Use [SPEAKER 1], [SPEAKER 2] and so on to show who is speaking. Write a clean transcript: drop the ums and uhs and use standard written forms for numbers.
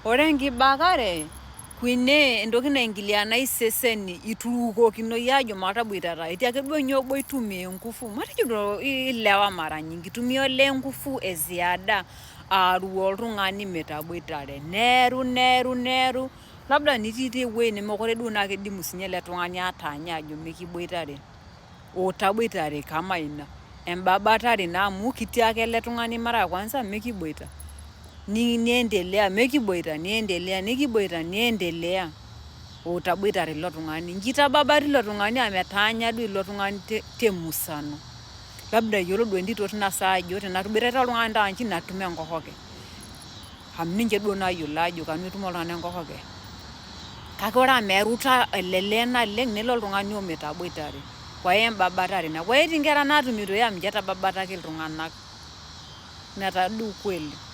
[SPEAKER 1] Ore enkibakare kwine entoki naingiliana iseseni ituukokino ajo mataboitata etii ake duo nyoo obo itumia nguvu matejo ilewa mara nyingi itumia ole nguvu eziada aruo oltung'ani metaboitare neru labda nitii ewuei nemekure duo naa kidimu sinye ele tung'ani ataanya ajo mekiboitare utaboitare kama ina embabatare ina amu kitii ake ele tung'ani mara ya kwanza mekiboita niendelea mekiboita niendelea utaboitare ilo tung'ani nkitababari ilo tung'ani ametaanya duo ilo tung'ani temusano labda yiolo duo entito tina saa ajo tenatuboitare oltung'ani taanchi natum enkohoke amu ninche duo nayiolo ajo kanu etum oltung'ani enkohoke kake ore amu eruta ele lee naleng nelo oltung'ani ometaboitare kwa embabatare ina kwa etii nkera naatumito amu ketababataki iltung'anak ina taa duo ukweli.